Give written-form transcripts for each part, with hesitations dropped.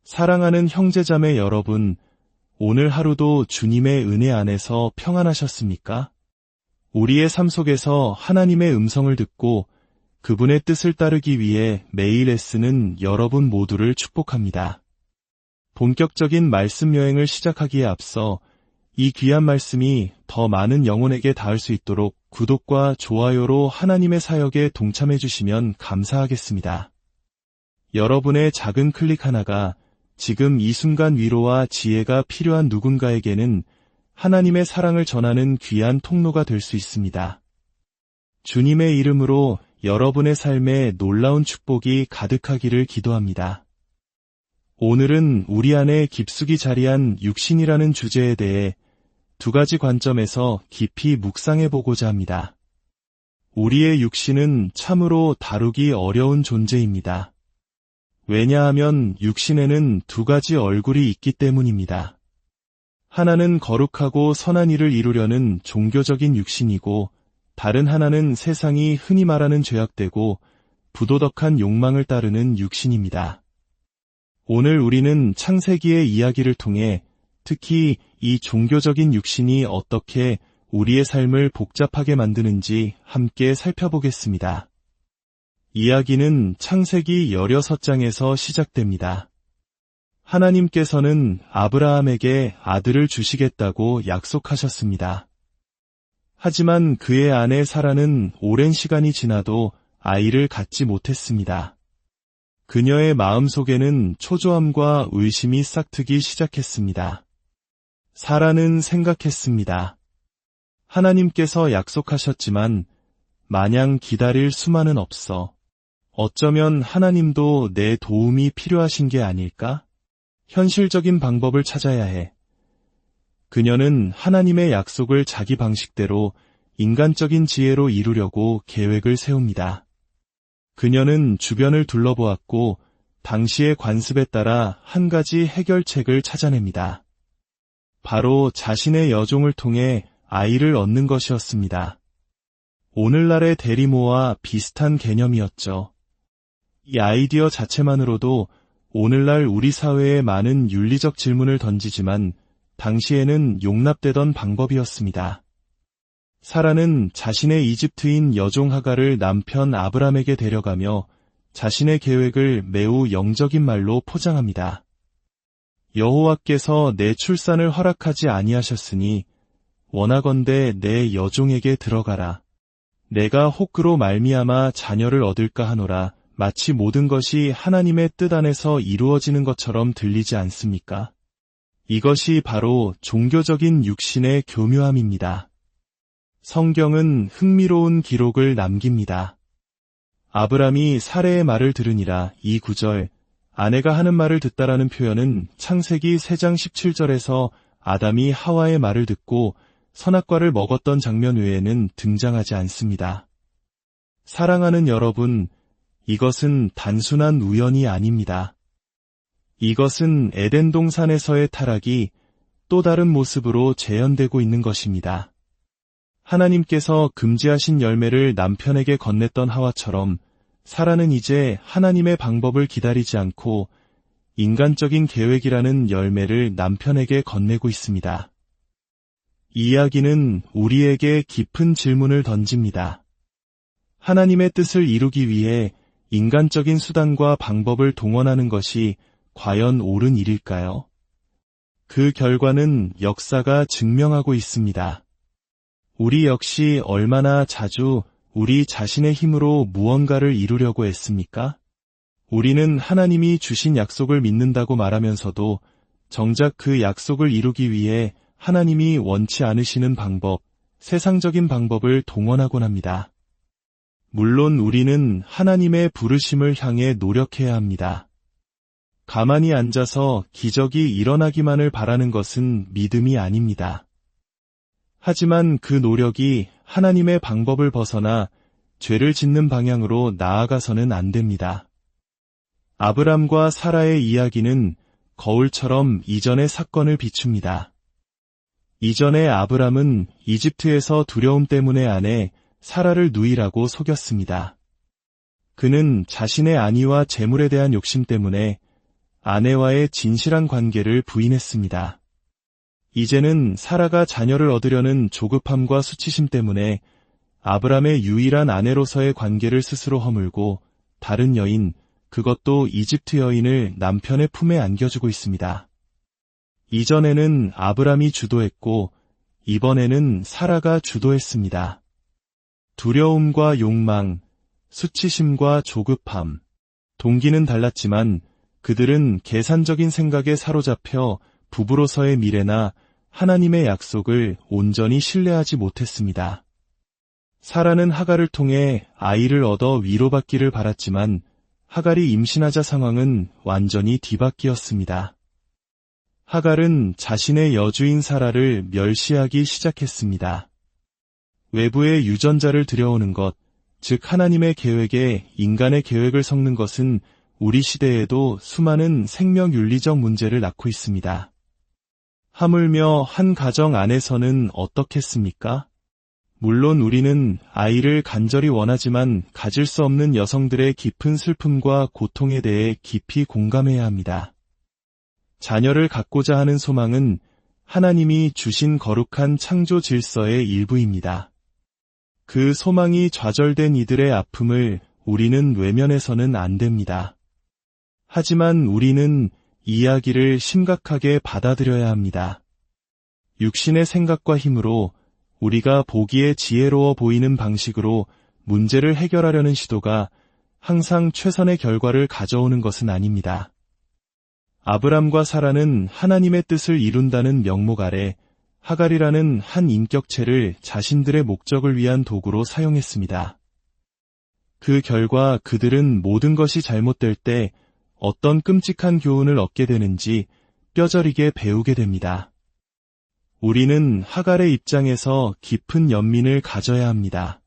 사랑하는 형제자매 여러분, 오늘 하루도 주님의 은혜 안에서 평안하셨습니까? 우리의 삶 속에서 하나님의 음성을 듣고 그분의 뜻을 따르기 위해 매일 애쓰는 여러분 모두를 축복합니다. 본격적인 말씀 여행을 시작하기에 앞서 이 귀한 말씀이 더 많은 영혼에게 닿을 수 있도록 구독과 좋아요로 하나님의 사역에 동참해 주시면 감사하겠습니다. 여러분의 작은 클릭 하나가 지금 이 순간 위로와 지혜가 필요한 누군가에게는 하나님의 사랑을 전하는 귀한 통로가 될 수 있습니다. 주님의 이름으로 여러분의 삶에 놀라운 축복이 가득하기를 기도합니다. 오늘은 우리 안에 깊숙이 자리한 육신이라는 주제에 대해 두 가지 관점에서 깊이 묵상해 보고자 합니다. 우리의 육신은 참으로 다루기 어려운 존재입니다. 왜냐하면 육신에는 두 가지 얼굴이 있기 때문입니다. 하나는 거룩하고 선한 일을 이루려는 종교적인 육신이고, 다른 하나는 세상이 흔히 말하는 죄악되고 부도덕한 욕망을 따르는 육신입니다. 오늘 우리는 창세기의 이야기를 통해 특히 이 종교적인 육신이 어떻게 우리의 삶을 복잡하게 만드는지 함께 살펴보겠습니다. 이야기는 창세기 16장에서 시작됩니다. 하나님께서는 아브라함에게 아들을 주시겠다고 약속하셨습니다. 하지만 그의 아내 사라는 오랜 시간이 지나도 아이를 갖지 못했습니다. 그녀의 마음속에는 초조함과 의심이 싹트기 시작했습니다. 사라는 생각했습니다. 하나님께서 약속하셨지만 마냥 기다릴 수만은 없어. 어쩌면 하나님도 내 도움이 필요하신 게 아닐까? 현실적인 방법을 찾아야 해. 그녀는 하나님의 약속을 자기 방식대로 인간적인 지혜로 이루려고 계획을 세웁니다. 그녀는 주변을 둘러보았고 당시의 관습에 따라 한 가지 해결책을 찾아냅니다. 바로 자신의 여종을 통해 아이를 얻는 것이었습니다. 오늘날의 대리모와 비슷한 개념이었죠. 이 아이디어 자체만으로도 오늘날 우리 사회에 많은 윤리적 질문을 던지지만 당시에는 용납되던 방법이었습니다. 사라는 자신의 이집트인 여종 하가를 남편 아브람에게 데려가며 자신의 계획을 매우 영적인 말로 포장합니다. 여호와께서 내 출산을 허락하지 아니하셨으니 원하건대 내 여종에게 들어가라. 내가 혹 그로 말미암아 자녀를 얻을까 하노라. 마치 모든 것이 하나님의 뜻 안에서 이루어지는 것처럼 들리지 않습니까? 이것이 바로 종교적인 육신의 교묘함입니다. 성경은 흥미로운 기록을 남깁니다. 아브람이 사레의 말을 들으니라. 이 구절, 아내가 하는 말을 듣다라는 표현은 창세기 3장 17절에서 아담이 하와의 말을 듣고 선악과를 먹었던 장면 외에는 등장하지 않습니다. 사랑하는 여러분, 이것은 단순한 우연이 아닙니다. 이것은 에덴 동산에서의 타락이 또 다른 모습으로 재현되고 있는 것입니다. 하나님께서 금지하신 열매를 남편에게 건넸던 하와처럼 사라는 이제 하나님의 방법을 기다리지 않고 인간적인 계획이라는 열매를 남편에게 건네고 있습니다. 이 이야기는 우리에게 깊은 질문을 던집니다. 하나님의 뜻을 이루기 위해 인간적인 수단과 방법을 동원하는 것이 과연 옳은 일일까요? 그 결과는 역사가 증명하고 있습니다. 우리 역시 얼마나 자주 우리 자신의 힘으로 무언가를 이루려고 했습니까? 우리는 하나님이 주신 약속을 믿는다고 말하면서도 정작 그 약속을 이루기 위해 하나님이 원치 않으시는 방법, 세상적인 방법을 동원하곤 합니다. 물론 우리는 하나님의 부르심을 향해 노력해야 합니다. 가만히 앉아서 기적이 일어나기만을 바라는 것은 믿음이 아닙니다. 하지만 그 노력이 하나님의 방법을 벗어나 죄를 짓는 방향으로 나아가서는 안 됩니다. 아브람과 사라의 이야기는 거울처럼 이전의 사건을 비춥니다. 이전에 아브람은 이집트에서 두려움 때문에 아내 사라를 누이라고 속였습니다. 그는 자신의 안위와 재물에 대한 욕심 때문에 아내와의 진실한 관계를 부인했습니다. 이제는 사라가 자녀를 얻으려는 조급함과 수치심 때문에 아브람의 유일한 아내로서의 관계를 스스로 허물고 다른 여인, 그것도 이집트 여인을 남편의 품에 안겨주고 있습니다. 이전에는 아브람이 주도했고 이번에는 사라가 주도했습니다. 두려움과 욕망, 수치심과 조급함, 동기는 달랐지만 그들은 계산적인 생각에 사로잡혀 부부로서의 미래나 하나님의 약속을 온전히 신뢰하지 못했습니다. 사라는 하갈을 통해 아이를 얻어 위로받기를 바랐지만 하갈이 임신하자 상황은 완전히 뒤바뀌었습니다. 하갈은 자신의 여주인 사라를 멸시하기 시작했습니다. 외부의 유전자를 들여오는 것, 즉 하나님의 계획에 인간의 계획을 섞는 것은 우리 시대에도 수많은 생명윤리적 문제를 낳고 있습니다. 하물며 한 가정 안에서는 어떻겠습니까? 물론 우리는 아이를 간절히 원하지만 가질 수 없는 여성들의 깊은 슬픔과 고통에 대해 깊이 공감해야 합니다. 자녀를 갖고자 하는 소망은 하나님이 주신 거룩한 창조 질서의 일부입니다. 그 소망이 좌절된 이들의 아픔을 우리는 외면해서는 안 됩니다. 하지만 우리는 이야기를 심각하게 받아들여야 합니다. 육신의 생각과 힘으로 우리가 보기에 지혜로워 보이는 방식으로 문제를 해결하려는 시도가 항상 최선의 결과를 가져오는 것은 아닙니다. 아브람과 사라는 하나님의 뜻을 이룬다는 명목 아래 하갈이라는 한 인격체를 자신들의 목적을 위한 도구로 사용했습니다. 그 결과 그들은 모든 것이 잘못될 때 어떤 끔찍한 교훈을 얻게 되는지 뼈저리게 배우게 됩니다. 우리는 하갈의 입장에서 깊은 연민을 가져야 합니다.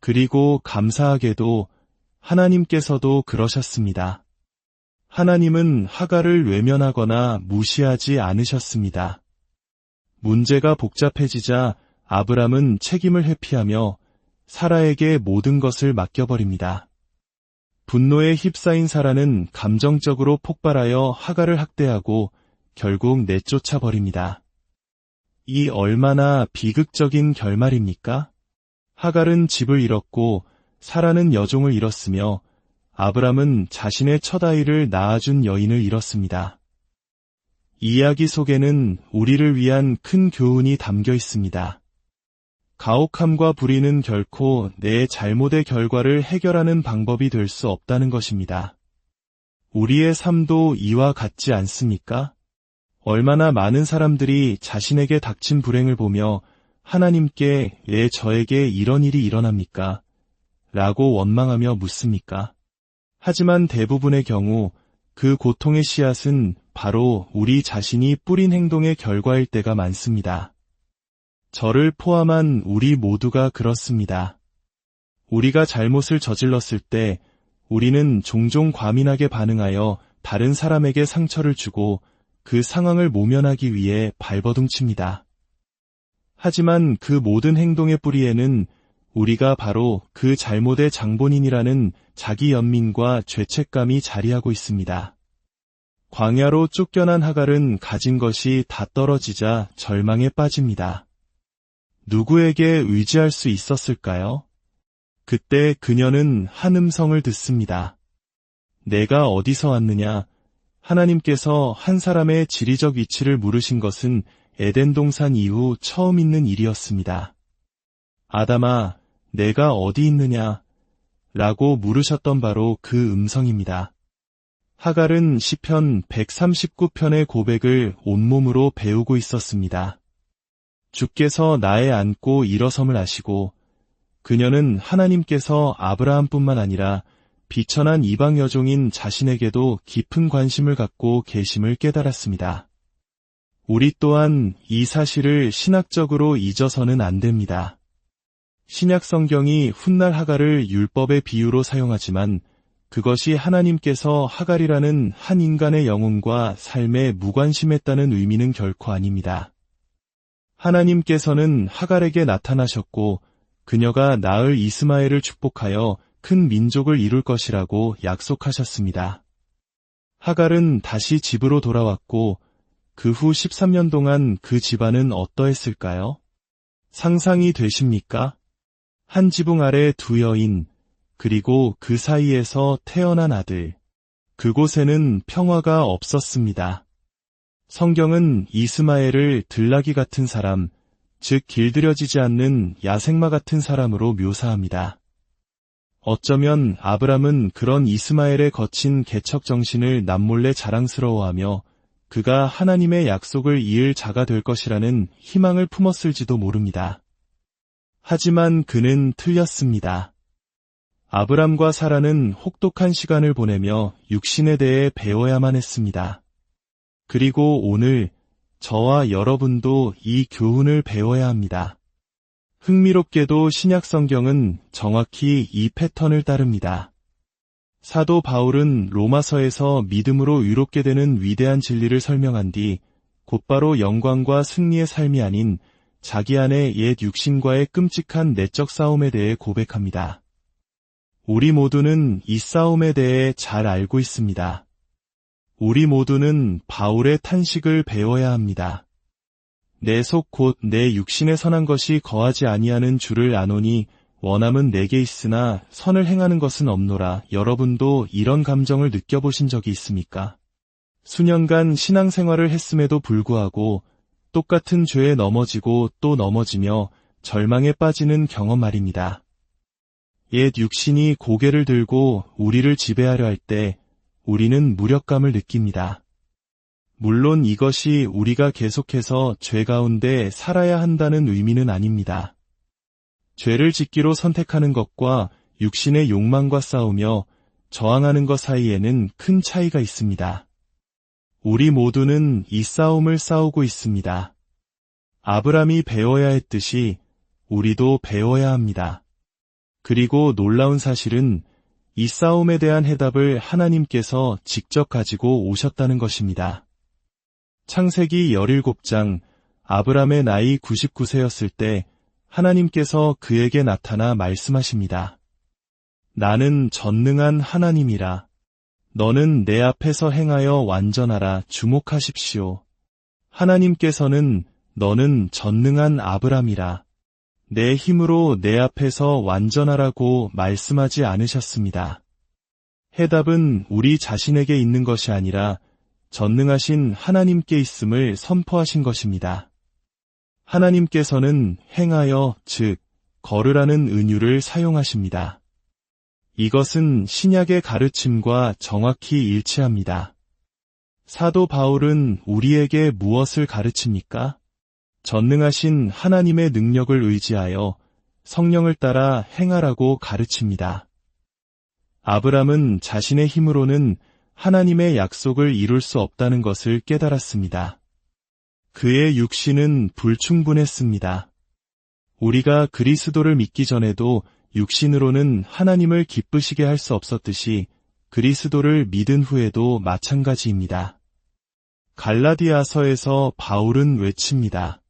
그리고 감사하게도 하나님께서도 그러셨습니다. 하나님은 하갈을 외면하거나 무시하지 않으셨습니다. 문제가 복잡해지자 아브람은 책임을 회피하며 사라에게 모든 것을 맡겨버립니다. 분노에 휩싸인 사라는 감정적으로 폭발하여 하갈을 학대하고 결국 내쫓아 버립니다. 이 얼마나 비극적인 결말입니까? 하갈은 집을 잃었고 사라는 여종을 잃었으며 아브람은 자신의 첫 아이를 낳아준 여인을 잃었습니다. 이야기 속에는 우리를 위한 큰 교훈이 담겨 있습니다. 가혹함과 불의는 결코 내 잘못의 결과를 해결하는 방법이 될 수 없다는 것입니다. 우리의 삶도 이와 같지 않습니까? 얼마나 많은 사람들이 자신에게 닥친 불행을 보며 하나님께 왜 저에게 이런 일이 일어납니까? 라고 원망하며 묻습니까? 하지만 대부분의 경우 그 고통의 씨앗은 바로 우리 자신이 뿌린 행동의 결과일 때가 많습니다. 저를 포함한 우리 모두가 그렇습니다. 우리가 잘못을 저질렀을 때 우리는 종종 과민하게 반응하여 다른 사람에게 상처를 주고 그 상황을 모면하기 위해 발버둥칩니다. 하지만 그 모든 행동의 뿌리에는 우리가 바로 그 잘못의 장본인이라는 자기 연민과 죄책감이 자리하고 있습니다. 광야로 쫓겨난 하갈은 가진 것이 다 떨어지자 절망에 빠집니다. 누구에게 의지할 수 있었을까요? 그때 그녀는 한 음성을 듣습니다. 내가 어디서 왔느냐? 하나님께서 한 사람의 지리적 위치를 물으신 것은 에덴 동산 이후 처음 있는 일이었습니다. 아담아, 내가 어디 있느냐? 라고 물으셨던 바로 그 음성입니다. 하갈은 시편 139편의 고백을 온몸으로 배우고 있었습니다. 주께서 나에 안고 일어섬을 아시고 그녀는 하나님께서 아브라함뿐만 아니라 비천한 이방 여종인 자신에게도 깊은 관심을 갖고 계심을 깨달았습니다. 우리 또한 이 사실을 신학적으로 잊어서는 안 됩니다. 신약 성경이 훗날 하갈을 율법의 비유로 사용하지만 그것이 하나님께서 하갈이라는 한 인간의 영혼과 삶에 무관심했다는 의미는 결코 아닙니다. 하나님께서는 하갈에게 나타나셨고 그녀가 낳을 이스마엘을 축복하여 큰 민족을 이룰 것이라고 약속하셨습니다. 하갈은 다시 집으로 돌아왔고 그 후 13년 동안 그 집안은 어떠했을까요? 상상이 되십니까? 한 지붕 아래 두 여인, 그리고 그 사이에서 태어난 아들. 그곳에는 평화가 없었습니다. 성경은 이스마엘을 들나귀 같은 사람, 즉 길들여지지 않는 야생마 같은 사람으로 묘사합니다. 어쩌면 아브람은 그런 이스마엘의 거친 개척 정신을 남몰래 자랑스러워하며 그가 하나님의 약속을 이을 자가 될 것이라는 희망을 품었을지도 모릅니다. 하지만 그는 틀렸습니다. 아브람과 사라는 혹독한 시간을 보내며 육신에 대해 배워야만 했습니다. 그리고 오늘 저와 여러분도 이 교훈을 배워야 합니다. 흥미롭게도 신약 성경은 정확히 이 패턴을 따릅니다. 사도 바울은 로마서에서 믿음으로 의롭게 되는 위대한 진리를 설명한 뒤 곧바로 영광과 승리의 삶이 아닌 자기 안의 옛 육신과의 끔찍한 내적 싸움에 대해 고백합니다. 우리 모두는 이 싸움에 대해 잘 알고 있습니다. 우리 모두는 바울의 탄식을 배워야 합니다. 내 속 곧 내 육신에 선한 것이 거하지 아니하는 줄을 아노니 원함은 내게 있으나 선을 행하는 것은 없노라. 여러분도 이런 감정을 느껴보신 적이 있습니까? 수년간 신앙생활을 했음에도 불구하고 똑같은 죄에 넘어지고 또 넘어지며 절망에 빠지는 경험 말입니다. 옛 육신이 고개를 들고 우리를 지배하려 할 때 우리는 무력감을 느낍니다. 물론 이것이 우리가 계속해서 죄 가운데 살아야 한다는 의미는 아닙니다. 죄를 짓기로 선택하는 것과 육신의 욕망과 싸우며 저항하는 것 사이에는 큰 차이가 있습니다. 우리 모두는 이 싸움을 싸우고 있습니다. 아브람이 배워야 했듯이 우리도 배워야 합니다. 그리고 놀라운 사실은 이 싸움에 대한 해답을 하나님께서 직접 가지고 오셨다는 것입니다. 창세기 17장, 아브람의 나이 99세였을 때 하나님께서 그에게 나타나 말씀하십니다. 나는 전능한 하나님이라. 너는 내 앞에서 행하여 완전하라. 주목하십시오. 하나님께서는 너는 전능한 아브람이라. 내 힘으로 내 앞에서 완전하라고 말씀하지 않으셨습니다. 해답은 우리 자신에게 있는 것이 아니라 전능하신 하나님께 있음을 선포하신 것입니다. 하나님께서는 행하여, 즉 걸으라는 은유를 사용하십니다. 이것은 신약의 가르침과 정확히 일치합니다. 사도 바울은 우리에게 무엇을 가르칩니까? 전능하신 하나님의 능력을 의지하여 성령을 따라 행하라고 가르칩니다. 아브람은 자신의 힘으로는 하나님의 약속을 이룰 수 없다는 것을 깨달았습니다. 그의 육신은 불충분했습니다. 우리가 그리스도를 믿기 전에도 육신으로는 하나님을 기쁘시게 할 수 없었듯이 그리스도를 믿은 후에도 마찬가지입니다. 갈라디아서에서 바울은 외칩니다.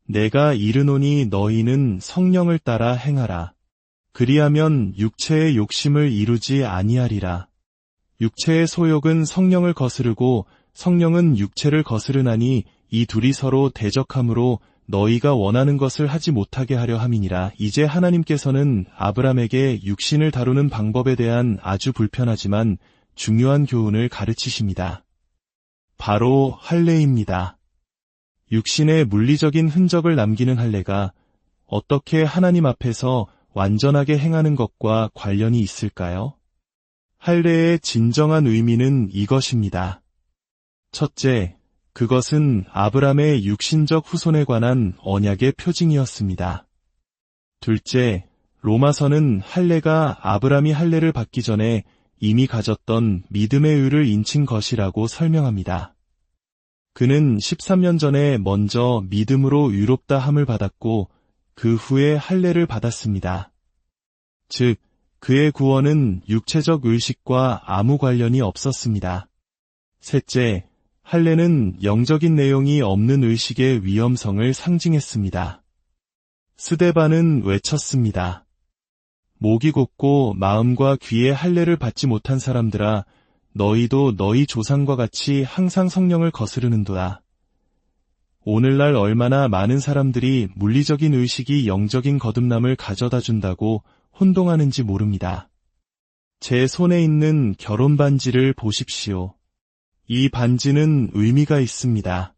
내가 이르노니 너희는 성령을 따라 행하라. 그리하면 육체의 욕심을 이루지 아니하리라. 육체의 소욕은 성령을 거스르고 성령은 육체를 거스르나니 이 둘이 서로 대적하므로 너희가 원하는 것을 하지 못하게 하려 함이니라. 이제 하나님께서는 아브람에게 육신을 다루는 방법에 대한 아주 불편하지만 중요한 교훈을 가르치십니다. 바로 할례입니다. 육신의 물리적인 흔적을 남기는 할례가 어떻게 하나님 앞에서 완전하게 행하는 것과 관련이 있을까요? 할례의 진정한 의미는 이것입니다. 첫째, 그것은 아브람의 육신적 후손에 관한 언약의 표징이었습니다. 둘째, 로마서는 할례가 아브람이 할례를 받기 전에 이미 가졌던 믿음의 의를 인친 것이라고 설명합니다. 그는 13년 전에 먼저 믿음으로 의롭다 함을 받았고 그 후에 할례를 받았습니다. 즉, 그의 구원은 육체적 의식과 아무 관련이 없었습니다. 셋째, 할례는 영적인 내용이 없는 의식의 위험성을 상징했습니다. 스데반은 외쳤습니다. 목이 곧고 마음과 귀에 할례를 받지 못한 사람들아, 너희도 너희 조상과 같이 항상 성령을 거스르는도다. 오늘날 얼마나 많은 사람들이 물리적인 의식이 영적인 거듭남을 가져다 준다고 혼동하는지 모릅니다. 제 손에 있는 결혼 반지를 보십시오. 이 반지는 의미가 있습니다.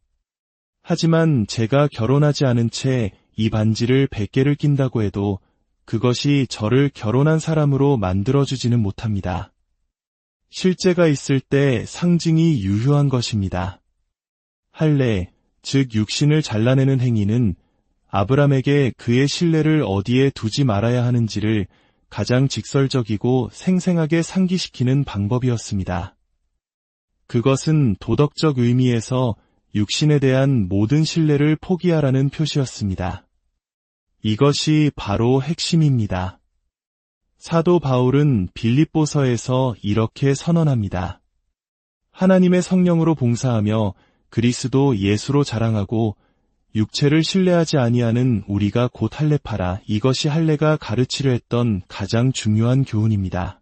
하지만 제가 결혼하지 않은 채 이 반지를 100개를 낀다고 해도 그것이 저를 결혼한 사람으로 만들어주지는 못합니다. 실제가 있을 때 상징이 유효한 것입니다. 할례, 즉 육신을 잘라내는 행위는 아브람에게 그의 신뢰를 어디에 두지 말아야 하는지를 가장 직설적이고 생생하게 상기시키는 방법이었습니다. 그것은 도덕적 의미에서 육신에 대한 모든 신뢰를 포기하라는 표시였습니다. 이것이 바로 핵심입니다. 사도 바울은 빌립보서에서 이렇게 선언합니다. 하나님의 성령으로 봉사하며 그리스도 예수로 자랑하고 육체를 신뢰하지 아니하는 우리가 곧 할례파라. 이것이 할례가 가르치려 했던 가장 중요한 교훈입니다.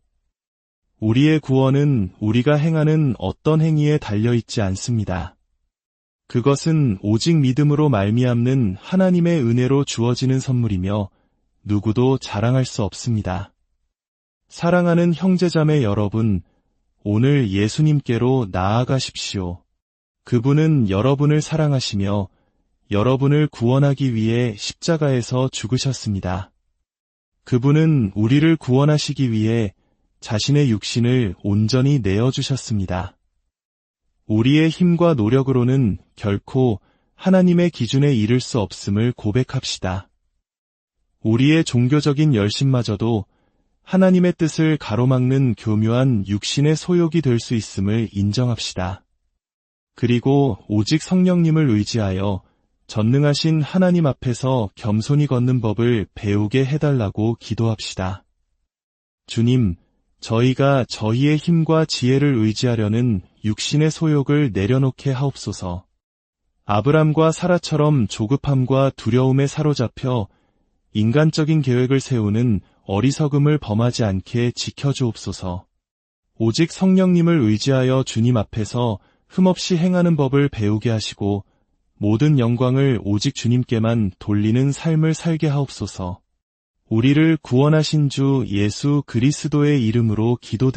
우리의 구원은 우리가 행하는 어떤 행위에 달려있지 않습니다. 그것은 오직 믿음으로 말미암는 하나님의 은혜로 주어지는 선물이며 누구도 자랑할 수 없습니다. 사랑하는 형제자매 여러분, 오늘 예수님께로 나아가십시오. 그분은 여러분을 사랑하시며 여러분을 구원하기 위해 십자가에서 죽으셨습니다. 그분은 우리를 구원하시기 위해 자신의 육신을 온전히 내어주셨습니다. 우리의 힘과 노력으로는 결코 하나님의 기준에 이를 수 없음을 고백합시다. 우리의 종교적인 열심마저도 하나님의 뜻을 가로막는 교묘한 육신의 소욕이 될 수 있음을 인정합시다. 그리고 오직 성령님을 의지하여 전능하신 하나님 앞에서 겸손히 걷는 법을 배우게 해달라고 기도합시다. 주님, 저희가 저희의 힘과 지혜를 의지하려는 육신의 소욕을 내려놓게 하옵소서. 아브람과 사라처럼 조급함과 두려움에 사로잡혀 인간적인 계획을 세우는 어리석음을 범하지 않게 지켜주옵소서. 오직 성령님을 의지하여 주님 앞에서 흠없이 행하는 법을 배우게 하시고 모든 영광을 오직 주님께만 돌리는 삶을 살게 하옵소서. 우리를 구원하신 주 예수 그리스도의 이름으로 기도드립니다.